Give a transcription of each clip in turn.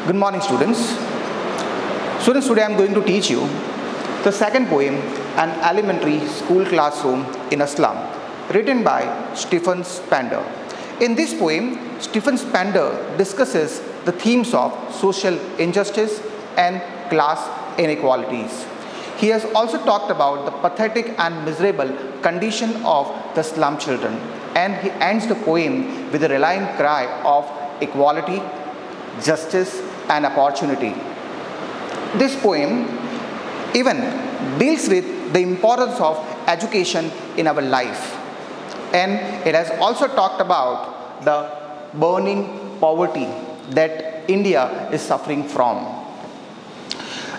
Good morning, students. Students, today I am going to teach you the second poem, An Elementary School Classroom in a Slum, written by Stephen Spender. In this poem, Stephen Spender discusses the themes of social injustice and class inequalities. He has also talked about the pathetic and miserable condition of the slum children, and he ends the poem with a rallying cry of equality, justice, and opportunity. This poem even deals with the importance of education in our life, and it has also talked about the burning poverty that India is suffering from.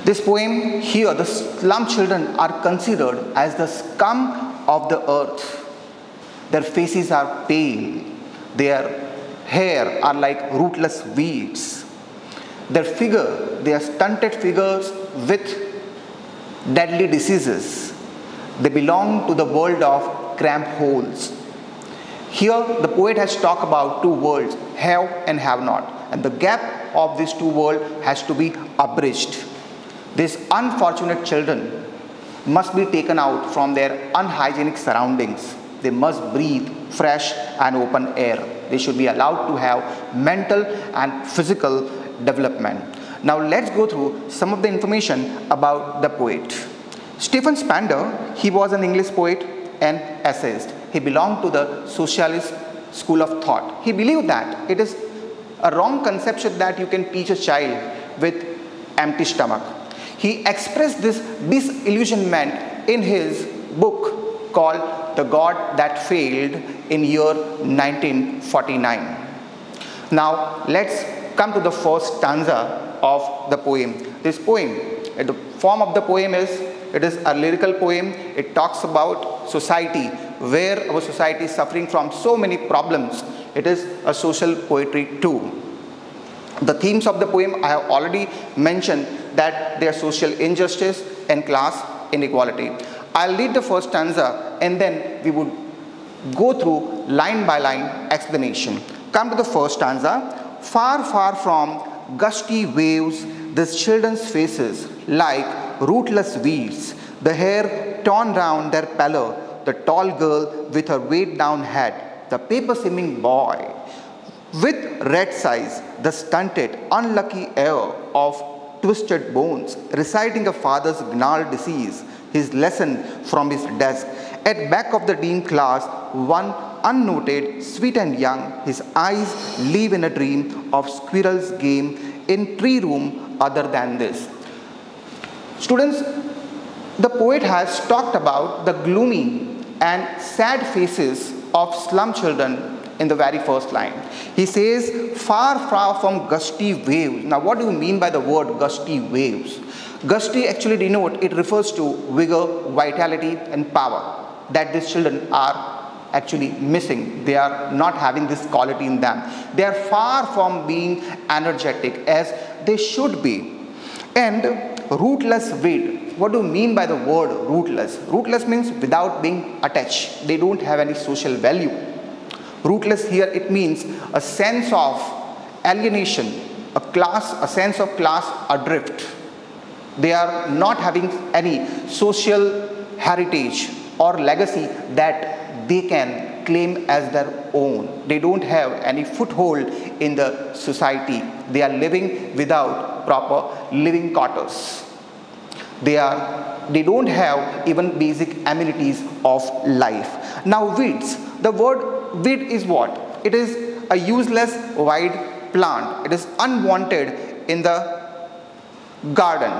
This poem here, the slum children are considered as the scum of the earth. Their faces are pale, their hair are like rootless weeds. Their figure, they are stunted figures with deadly diseases. They belong to the world of cramped holes. Here, the poet has talked about two worlds, have and have not, and the gap of these two worlds has to be abridged. These unfortunate children must be taken out from their unhygienic surroundings. They must breathe fresh and open air. They should be allowed to have mental and physical development. Now let's go through some of the information about the poet. Stephen Spender, he was an English poet and essayist. He belonged to the socialist school of thought. He believed that it is a wrong conception that you can teach a child with empty stomach. He expressed this disillusionment in his book called The God That Failed in year 1949. Now let's come to the first stanza of the poem. This poem, the form of the poem is, it is a lyrical poem. It talks about society, where our society is suffering from so many problems. It is a social poetry too. The themes of the poem I have already mentioned, that they are social injustice and class inequality. I'll read the first stanza and then we would go through line by line explanation. Come to the first stanza. Far, far from gusty waves, these children's faces like rootless weeds, the hair torn round their pallor, the tall girl with her weighed down head, the paper-skimming boy with red eyes, the stunted, unlucky heir of twisted bones, reciting a father's gnarled disease, his lesson from his desk. At back of the dean class, one unnoted, sweet and young, his eyes live in a dream of squirrel's game in tree room other than this. Students, the poet has talked about the gloomy and sad faces of slum children in the very first line. He says, far, far from gusty waves. Now, what do you mean by the word gusty waves? Gusty actually denote, it refers to vigor, vitality, and power that these children are actually missing. They are not having this quality in them. They are far from being energetic as they should be. And rootless weed. What do you mean by the word rootless? Rootless means without being attached. They don't have any social value. Rootless here, it means a sense of alienation, a sense of class adrift. They are not having any social heritage or legacy that they can claim as their own. They don't have any foothold in the society. They are living without proper living quarters. They don't have even basic amenities of life. Now weeds. The word weed is what? It is a useless wide plant. It is unwanted in the garden.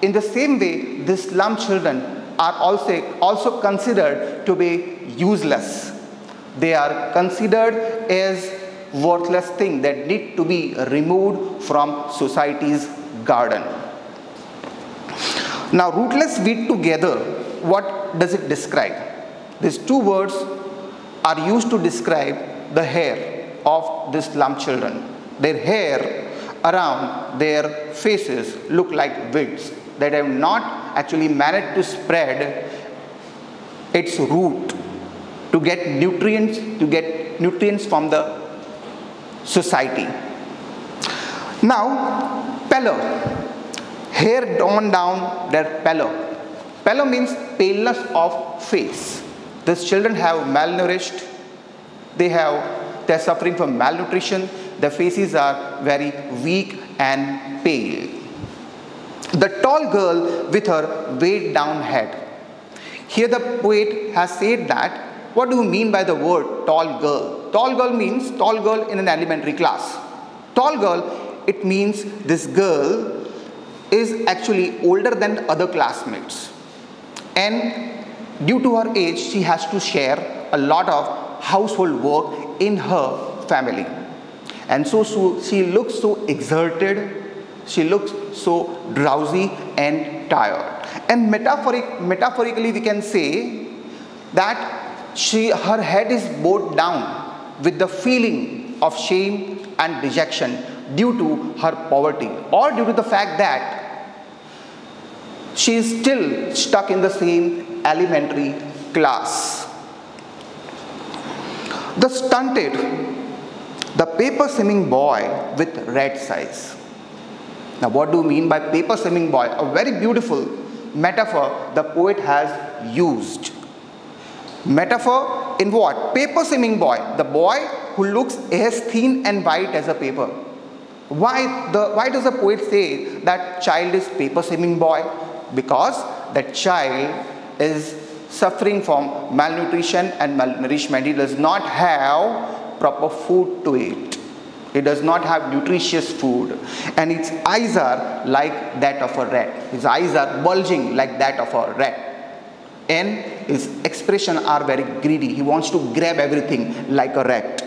In the same way, these slum children are also considered to be useless. They are considered as worthless things that need to be removed from society's garden. Now, rootless weed together, what does it describe? These two words are used to describe the hair of the slum children. Their hair around their faces look like weeds that have not actually managed to spread its root to get nutrients from the society. Now, Pallor, hair drawn down their pallor. Pallor means paleness of face. These children have malnourished, they're suffering from malnutrition, their faces are very weak and pale. The tall girl with her weighed down head. Here the poet has said that, what do you mean by the word tall girl? Tall girl means tall girl in an elementary class. Tall girl, it means this girl is actually older than other classmates. And due to her age, she has to share a lot of household work in her family. And so she looks so exerted, she looks so drowsy and tired. And metaphorically we can say that her head is bowed down with the feeling of shame and rejection due to her poverty, or due to the fact that she is still stuck in the same elementary class. The stunted, the paper simming boy with red eyes. Now what do you mean by paper simming boy? A very beautiful metaphor the poet has used. Metaphor in what? Paper simming boy, the boy who looks as thin and white as a paper. Why does the poet say that child is paper simming boy? Because that child is suffering from malnutrition and malnourishment. He does not have proper food to eat. He does not have nutritious food, and his eyes are like that of a rat. His eyes are bulging like that of a rat, and his expression are very greedy. He wants to grab everything like a rat.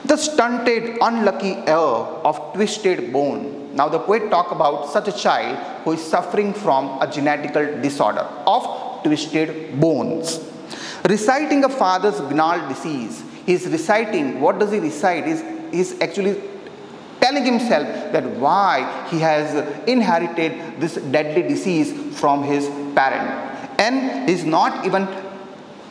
The stunted, unlucky heir of twisted bone. Now the poet talk about such a child who is suffering from a genetical disorder of twisted bones. Reciting a father's gnarled disease. He is reciting, what does he recite? He's actually telling himself that why he has inherited this deadly disease from his parent, and is not even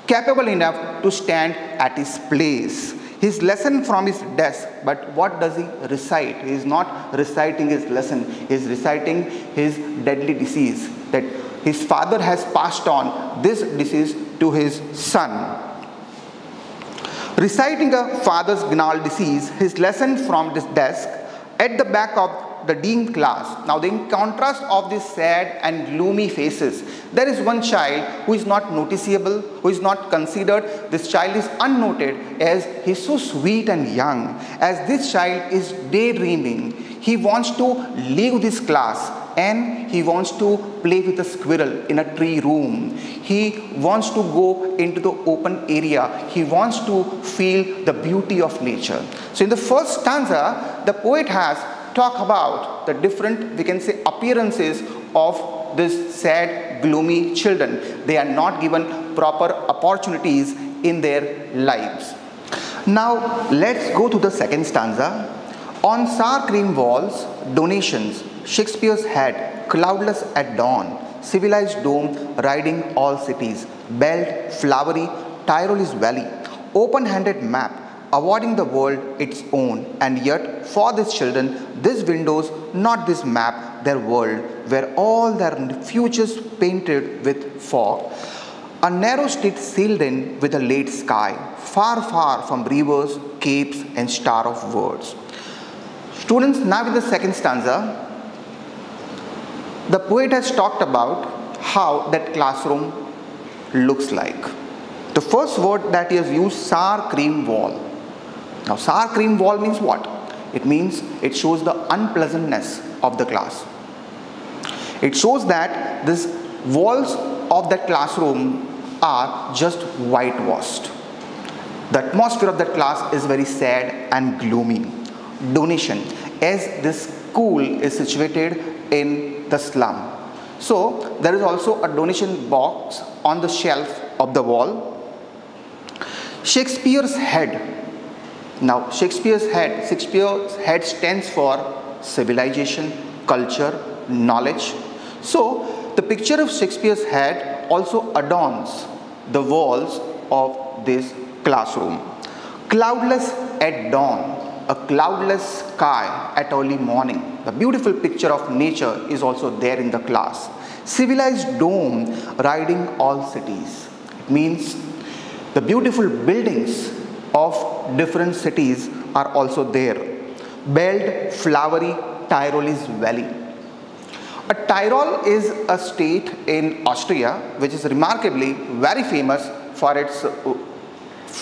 capable enough to stand at his place. His lesson from his desk, but what does he recite? He is not reciting his lesson, he is reciting his deadly disease, that his father has passed on this disease to his son. Reciting a father's gnarled disease, his lesson from this desk at the back of the dean class. Now, in contrast of these sad and gloomy faces, there is one child who is not noticeable, who is not considered. This child is unnoted as he is so sweet and young. As this child is daydreaming, he wants to leave this class and he wants to play with a squirrel in a tree room. He wants to go into the open area. He wants to feel the beauty of nature. So in the first stanza, the poet has talked about the different, we can say, appearances of this sad, gloomy children. They are not given proper opportunities in their lives. Now let's go to the second stanza. On sour cream walls, donations, Shakespeare's head, cloudless at dawn, civilized dome riding all cities, belt, flowery, Tyrolese valley, open-handed map, awarding the world its own, and yet for these children, these windows, not this map, their world, where all their futures painted with fog. A narrow street sealed in with a late sky, far, far from rivers, capes, and star of words. Students, now in the second stanza, the poet has talked about how that classroom looks like. The first word that he has used, sour cream wall. Now, sour cream wall means what? It means it shows the unpleasantness of the class. It shows that these walls of that classroom are just whitewashed. The atmosphere of that class is very sad and gloomy. Donation, as this school is situated in the slum. So there is also a donation box on the shelf of the wall. Shakespeare's head. Now Shakespeare's head stands for civilization, culture, knowledge. So the picture of Shakespeare's head also adorns the walls of this classroom. Cloudless at dawn. a cloudless sky at early morning. The beautiful picture of nature is also there in the class. Civilized dome riding all cities. It means the beautiful buildings of different cities are also there. Belled, flowery Tyrolese valley. A Tyrol is a state in Austria which is remarkably very famous for its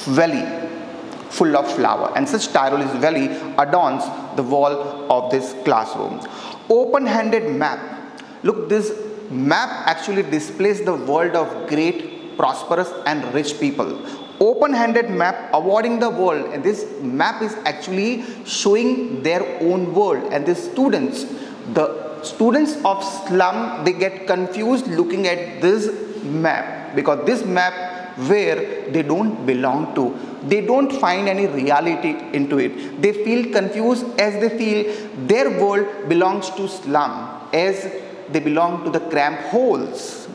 valley full of flower, and such Tyrolese valley adorns the wall of this classroom. Open-handed map. Look, this map actually displays the world of great, prosperous and rich people. Open-handed map awarding the world, and this map is actually showing their own world, and the students of slum, they get confused looking at this map, because this map where they don't belong to, they don't find any reality into it. They feel confused as they feel their world belongs to slum, as they belong to the cramped holes.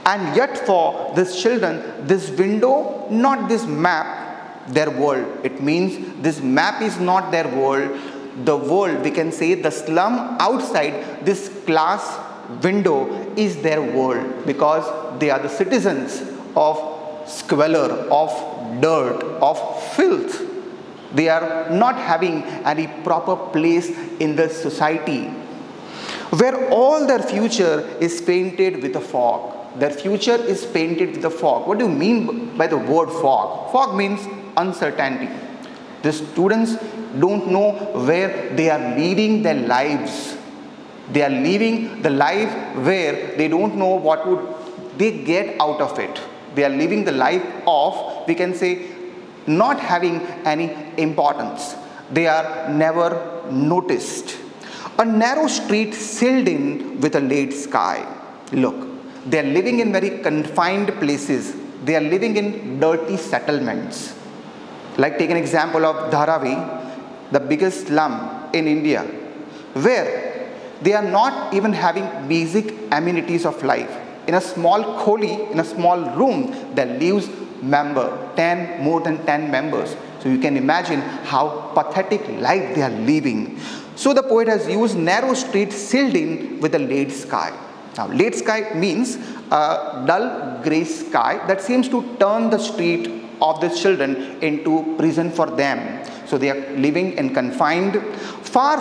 And yet for these children, this window, not this map, their world. It means this map is not their world. The world, we can say the slum outside this class window is their world, because they are the citizens of squalor, of dirt, of filth. They are not having any proper place in the society, where all their future is painted with a fog. Their future is painted with a fog. What do you mean by the word fog? Fog means uncertainty. The students don't know where they are leading their lives. They are living the life where they don't know what would they get out of it. They are living the life of, we can say, not having any importance. They are never noticed. A narrow street sealed in with a late sky. Look, they are living in very confined places. They are living in dirty settlements. Like take an example of Dharavi, the biggest slum in India, where they are not even having basic amenities of life. In a small kholi, in a small room, there lives more than 10 members. So you can imagine how pathetic life they are living. So the poet has used narrow street sealed in with a late sky. Now late sky means a dull grey sky that seems to turn the street of the children into prison for them. So they are living in confined, far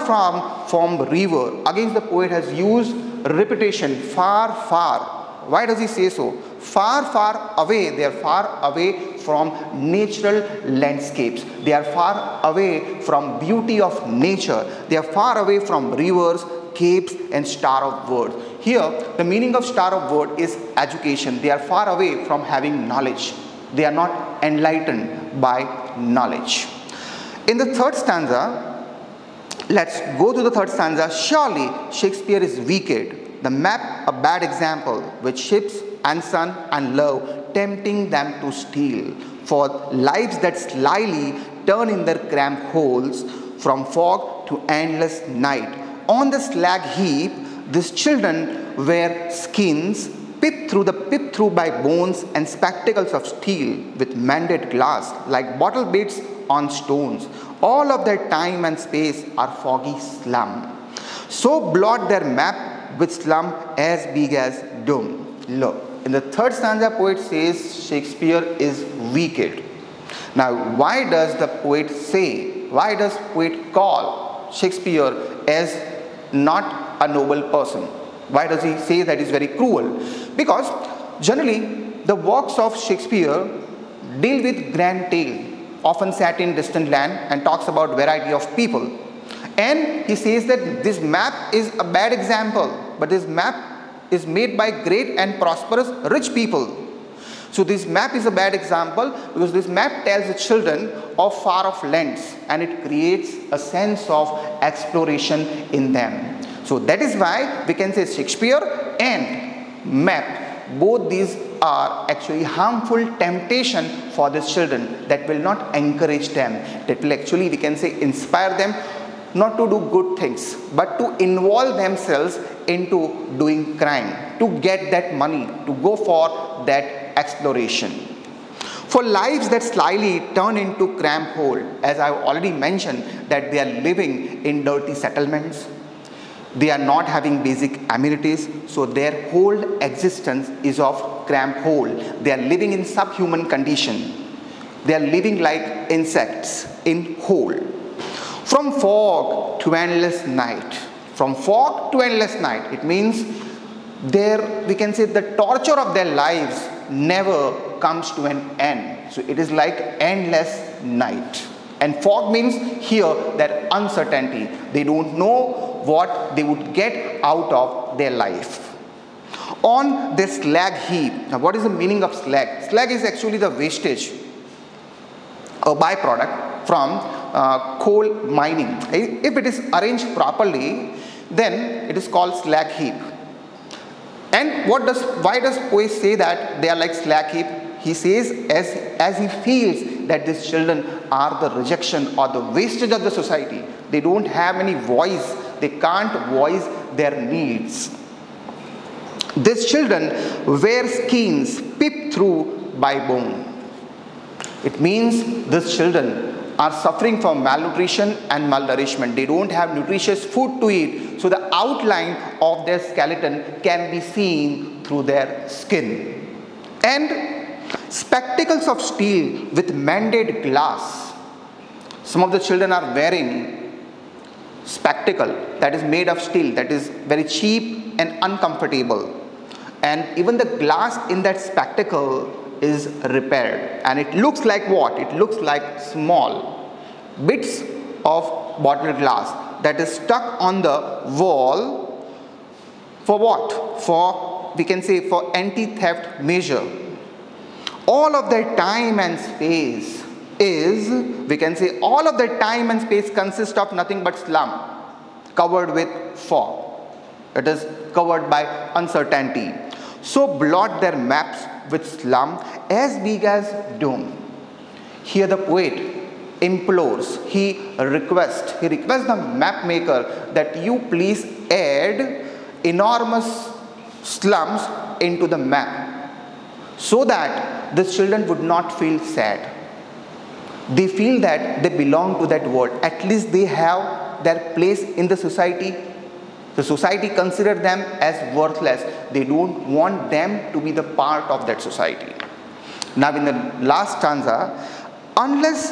from river. Again the poet has used repetition, far, far. Why does he say so? Far, far away. They are far away from natural landscapes. They are far away from beauty of nature. They are far away from rivers, capes and star of words. Here, the meaning of star of word is education. They are far away from having knowledge. They are not enlightened by knowledge. In the third stanza, let's go to the third stanza. Surely Shakespeare is wicked. The map a bad example, with ships and sun and love tempting them to steal, for lives that slyly turn in their cramped holes from fog to endless night. On the slag heap, these children wear skins, peep through by bones and spectacles of steel with mended glass, like bottle bits on stones. All of their time and space are foggy slum. So blot their map with slum as big as doom. Look, in the third stanza, poet says Shakespeare is wicked. Now, why does the poet say, why does poet call Shakespeare as not a noble person? Why does he say that is very cruel? Because generally, the works of Shakespeare deal with grand tale, often set in distant land, and talks about variety of people. And he says that this map is a bad example, but this map is made by great and prosperous rich people. So this map is a bad example because this map tells the children of far off lands, and it creates a sense of exploration in them. So that is why we can say Shakespeare and map, both these are actually harmful temptation for these children that will not encourage them, that will actually, we can say, inspire them not to do good things, but to involve themselves into doing crime, to get that money, to go for that exploration. For lives that slyly turn into cramped hole, as I've already mentioned, that they are living in dirty settlements, they are not having basic amenities, so their whole existence is of cramped hole. They are living in subhuman condition. They are living like insects in hole. From fog to endless night. From fog to endless night. It means we can say the torture of their lives never comes to an end. So it is like endless night. And fog means here that uncertainty. They don't know what they would get out of their life. On this slag heap. Now what is the meaning of slag? Slag is actually the wastage, a byproduct from coal mining. If it is arranged properly, then it is called slag heap. And why does poet say that they are like slag heap? He says as he feels that these children are the rejection or the wastage of the society. They don't have any voice. They can't voice their needs. These children wear skins peeped through by bone. It means these children are suffering from malnutrition and malnourishment. They don't have nutritious food to eat. So the outline of their skeleton can be seen through their skin. And spectacles of steel with mended glass. Some of the children are wearing spectacle that is made of steel, that is very cheap and uncomfortable. And even the glass in that spectacle is repaired. And it looks like what? It looks like small bits of bottled glass that is stuck on the wall. For what? For, we can say, for anti-theft measure. All of that time and space is, we can say, all of that time and space consists of nothing but slum, covered with fog. It is covered by uncertainty. So blot their maps with slum as big as dome. Here the poet implores, he requests the map maker that you please add enormous slums into the map so that the children would not feel sad. They feel that they belong to that world. At least they have their place in the society. The society considers them as worthless. They don't want them to be the part of that society. Now in the last stanza, unless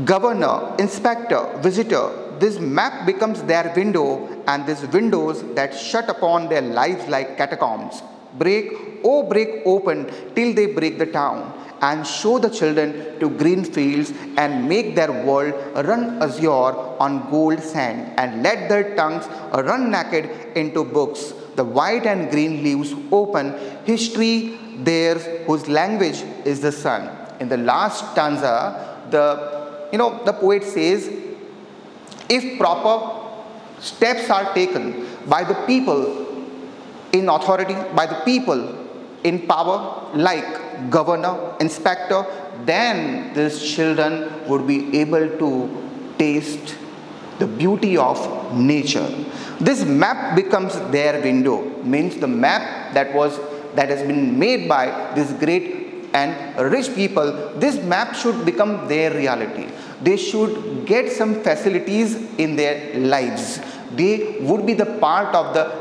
governor, inspector, visitor, this map becomes their window, and these windows that shut upon their lives like catacombs. Break, oh break open till they break the town, and show the children to green fields and make their world run azure on gold sand, and let their tongues run naked into books. The white and green leaves open, history theirs whose language is the sun. In the last stanza, the poet says, if proper steps are taken by the people in authority, by the people in power, like governor, inspector, then these children would be able to taste the beauty of nature. This map becomes their window, means the map that has been made by these great and rich people. This map should become their reality. They should get some facilities in their lives. They would be the part of the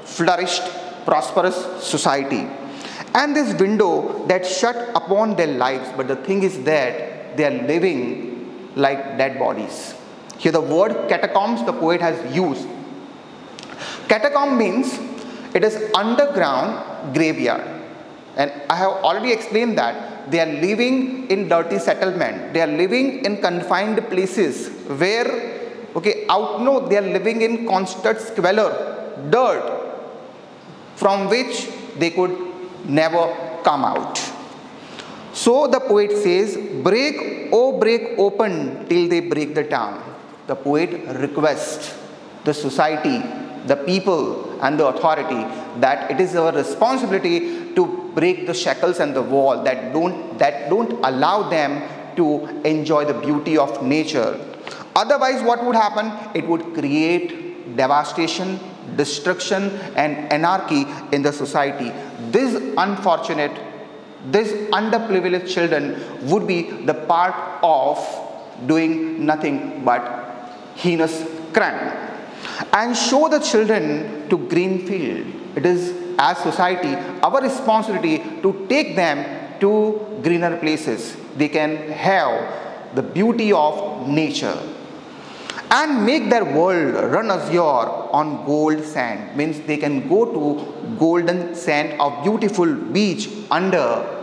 flourished, prosperous society. And this window that shut upon their lives, but the thing is that they are living like dead bodies. Here the word catacombs the poet has used. Catacomb means it is underground graveyard. And I have already explained that they are living in dirty settlement. They are living in confined places where, they are living in constant squalor, dirt, from which they could never come out. So the poet says, break, oh break open till they break the town. The poet requests the society, the people and the authority that it is our responsibility to break the shackles and the wall that don't allow them to enjoy the beauty of nature. Otherwise, what would happen? It would create devastation, destruction and anarchy in the society. These unfortunate these underprivileged children would be the part of doing nothing but heinous crime. And show the children to green field. It is, as society, our responsibility to take them to greener places. They can have the beauty of nature. And make their world run azure on gold sand. Means they can go to golden sand of beautiful beach under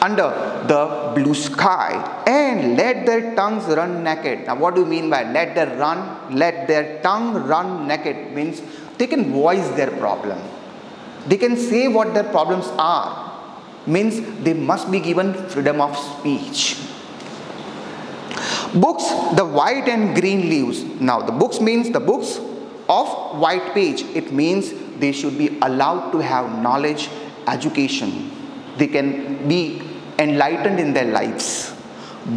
the blue sky, and let their tongues run naked. Now what do you mean by let their tongue run naked? Means they can voice their problem. They can say what their problems are. Means they must be given freedom of speech. Books, the white and green leaves. Now the books means the books of white page. It means they should be allowed to have knowledge, education. They can be enlightened in their lives.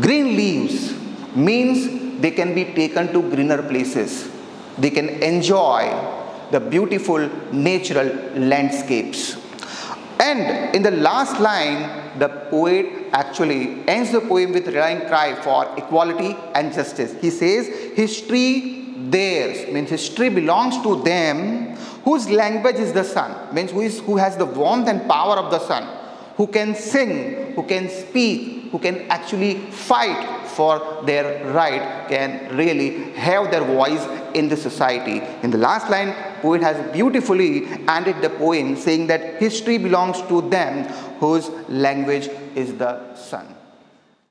Green leaves means they can be taken to greener places. They can enjoy the beautiful natural landscapes. And in the last line, the poet actually ends the poem with a rallying cry for equality and justice. He says, history theirs, means history belongs to them whose language is the sun, means who has the warmth and power of the sun, who can sing, who can speak, who can actually fight for their right, can really have their voice in the society. In the last line, poet has beautifully ended the poem saying that history belongs to them whose language is the sun.